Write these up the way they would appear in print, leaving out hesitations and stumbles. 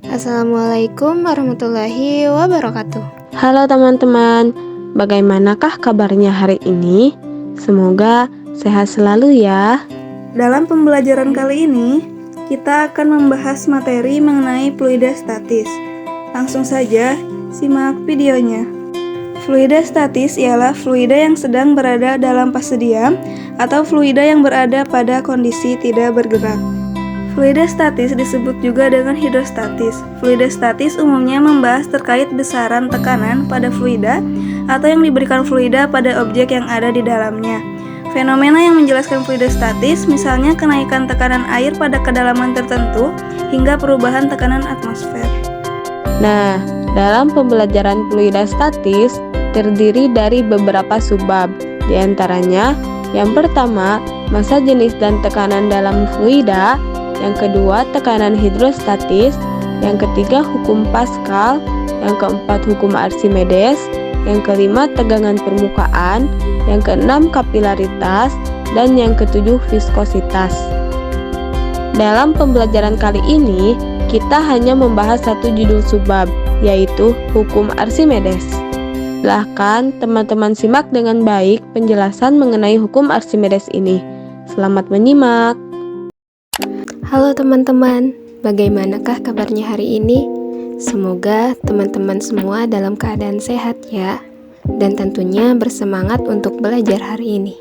Assalamualaikum warahmatullahi wabarakatuh. Halo teman-teman, bagaimanakah kabarnya hari ini? Semoga sehat selalu ya. Dalam pembelajaran kali ini, kita akan membahas materi mengenai fluida statis. Langsung saja, simak videonya. Fluida statis ialah fluida yang sedang berada dalam fase diam atau fluida yang berada pada kondisi tidak bergerak. Fluida statis disebut juga dengan hidrostatis. Fluida statis umumnya membahas terkait besaran tekanan pada fluida atau yang diberikan fluida pada objek yang ada di dalamnya. Fenomena yang menjelaskan fluida statis misalnya kenaikan tekanan air pada kedalaman tertentu hingga perubahan tekanan atmosfer. Nah, dalam pembelajaran fluida statis terdiri dari beberapa subbab. Di antaranya, yang pertama, massa jenis dan tekanan dalam fluida. Yang kedua, tekanan hidrostatis. Yang ketiga, hukum Pascal. Yang keempat, hukum Archimedes. Yang kelima, tegangan permukaan. Yang keenam, kapilaritas. Dan yang ketujuh, viskositas. Dalam pembelajaran kali ini, kita hanya membahas satu judul subbab, yaitu hukum Archimedes. Silahkan teman-teman simak dengan baik penjelasan mengenai hukum Archimedes ini. Selamat menyimak. Halo teman-teman, bagaimanakah kabarnya hari ini? Semoga teman-teman semua dalam keadaan sehat ya, dan tentunya bersemangat untuk belajar hari ini.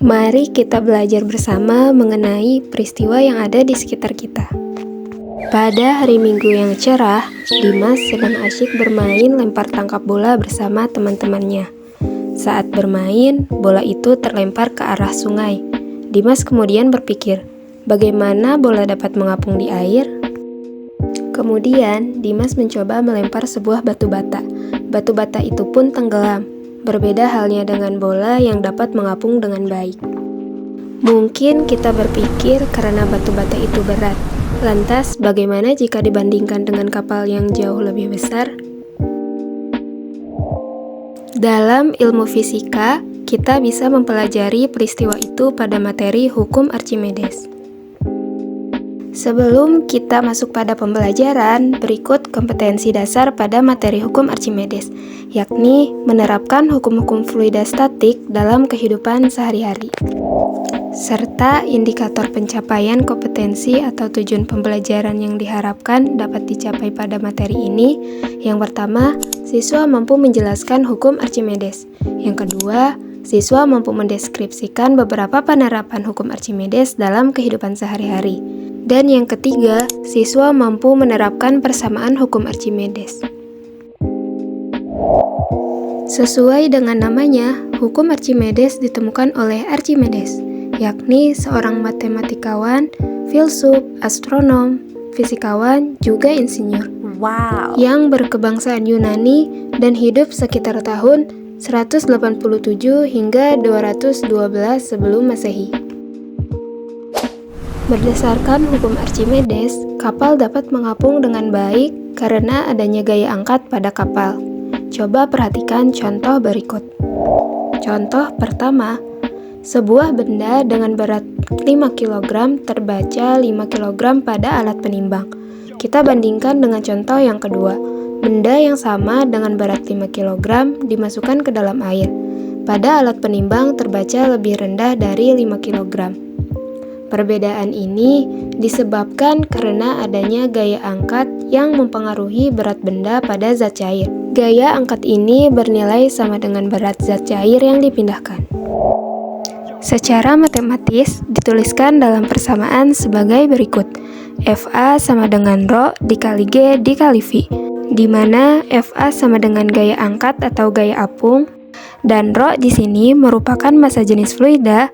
Mari kita belajar bersama mengenai peristiwa yang ada di sekitar kita. Pada hari Minggu yang cerah, Dimas sedang asyik bermain lempar tangkap bola bersama teman-temannya. Saat bermain, bola itu terlempar ke arah sungai. Dimas kemudian berpikir, bagaimana bola dapat mengapung di air? Kemudian, Dimas mencoba melempar sebuah batu bata. Batu bata itu pun tenggelam. Berbeda halnya dengan bola yang dapat mengapung dengan baik. Mungkin kita berpikir karena batu bata itu berat. Lantas, bagaimana jika dibandingkan dengan kapal yang jauh lebih besar? Dalam ilmu fisika, kita bisa mempelajari peristiwa itu pada materi hukum Archimedes. Sebelum kita masuk pada pembelajaran, berikut kompetensi dasar pada materi hukum Archimedes, yakni menerapkan hukum-hukum fluida statik dalam kehidupan sehari-hari, serta indikator pencapaian kompetensi atau tujuan pembelajaran yang diharapkan dapat dicapai pada materi ini. Yang pertama, siswa mampu menjelaskan hukum Archimedes. Yang kedua, siswa mampu mendeskripsikan beberapa penerapan hukum Archimedes dalam kehidupan sehari-hari. Dan yang ketiga, siswa mampu menerapkan persamaan hukum Archimedes. Sesuai dengan namanya, hukum Archimedes ditemukan oleh Archimedes, yakni seorang matematikawan, filsuf, astronom, fisikawan, juga insinyur. Yang berkebangsaan Yunani dan hidup sekitar tahun 187 hingga 212 sebelum Masehi. Berdasarkan hukum Archimedes, kapal dapat mengapung dengan baik karena adanya gaya angkat pada kapal. Coba perhatikan contoh berikut. Contoh pertama, sebuah benda dengan berat 5 kg terbaca 5 kg pada alat penimbang. Kita bandingkan dengan contoh yang kedua. Benda yang sama dengan berat 5 kg dimasukkan ke dalam air. Pada alat penimbang terbaca lebih rendah dari 5 kg. Perbedaan ini disebabkan karena adanya gaya angkat yang mempengaruhi berat benda pada zat cair. Gaya angkat ini bernilai sama dengan berat zat cair yang dipindahkan. Secara matematis dituliskan dalam persamaan sebagai berikut. FA sama dengan Rho dikali G dikali V, di mana FA sama dengan gaya angkat atau gaya apung, dan Rho di sini merupakan massa jenis fluida,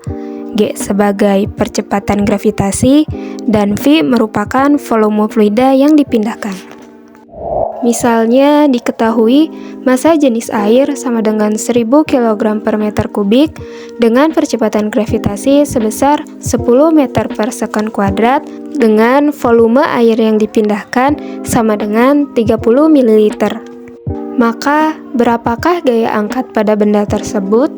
G sebagai percepatan gravitasi, dan V merupakan volume fluida yang dipindahkan. Misalnya diketahui massa jenis air sama dengan 1000 kg per meter kubik dengan percepatan gravitasi sebesar 10 meter per sekon kuadrat dengan volume air yang dipindahkan sama dengan 30 ml. Maka, berapakah gaya angkat pada benda tersebut?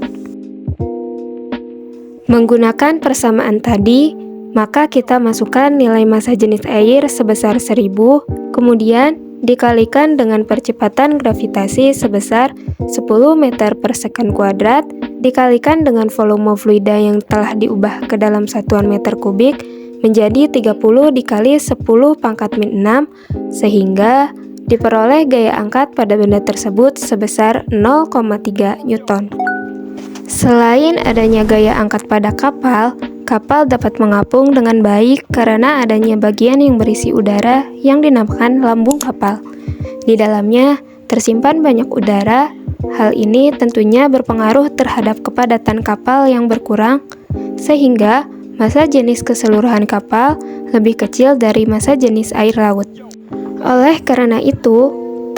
Menggunakan persamaan tadi, maka kita masukkan nilai massa jenis air sebesar 1000, kemudian dikalikan dengan percepatan gravitasi sebesar 10 meter per second kuadrat, dikalikan dengan volume fluida yang telah diubah ke dalam satuan meter kubik menjadi 30 dikali 10 pangkat min 6, sehingga diperoleh gaya angkat pada benda tersebut sebesar 0,3 Newton. Selain adanya gaya angkat pada kapal, kapal dapat mengapung dengan baik karena adanya bagian yang berisi udara yang dinamakan lambung kapal. Di dalamnya tersimpan banyak udara. Hal ini tentunya berpengaruh terhadap kepadatan kapal yang berkurang, sehingga massa jenis keseluruhan kapal lebih kecil dari massa jenis air laut. Oleh karena itu,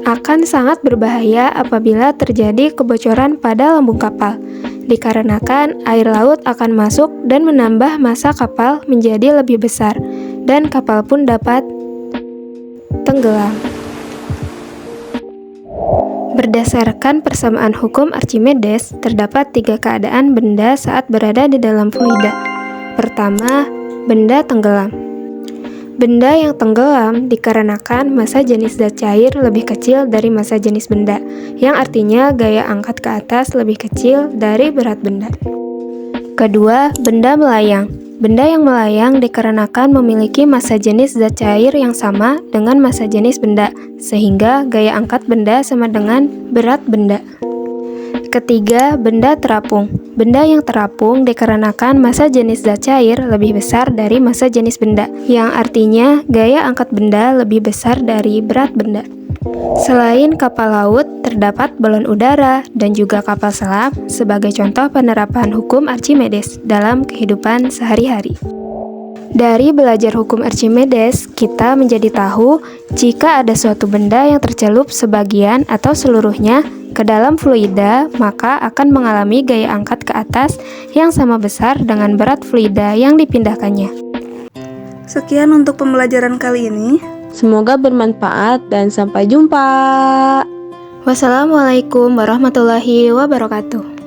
akan sangat berbahaya apabila terjadi kebocoran pada lambung kapal, dikarenakan air laut akan masuk dan menambah massa kapal menjadi lebih besar, dan kapal pun dapat tenggelam. Berdasarkan persamaan hukum Archimedes, terdapat 3 keadaan benda saat berada di dalam fluida. Pertama, benda tenggelam. Benda yang tenggelam dikarenakan massa jenis zat cair lebih kecil dari massa jenis benda, yang artinya gaya angkat ke atas lebih kecil dari berat benda. Kedua, benda melayang. Benda yang melayang dikarenakan memiliki massa jenis zat cair yang sama dengan massa jenis benda, sehingga gaya angkat benda sama dengan berat benda. Ketiga, benda terapung. Benda yang terapung dikarenakan massa jenis zat cair lebih besar dari massa jenis benda, yang artinya gaya angkat benda lebih besar dari berat benda. Selain kapal laut, terdapat balon udara dan juga kapal selam sebagai contoh penerapan hukum Archimedes dalam kehidupan sehari-hari. Dari belajar hukum Archimedes, kita menjadi tahu jika ada suatu benda yang tercelup sebagian atau seluruhnya ke dalam fluida, maka akan mengalami gaya angkat ke atas yang sama besar dengan berat fluida yang dipindahkannya. Sekian untuk pembelajaran kali ini. Semoga bermanfaat dan sampai jumpa. Wassalamualaikum warahmatullahi wabarakatuh.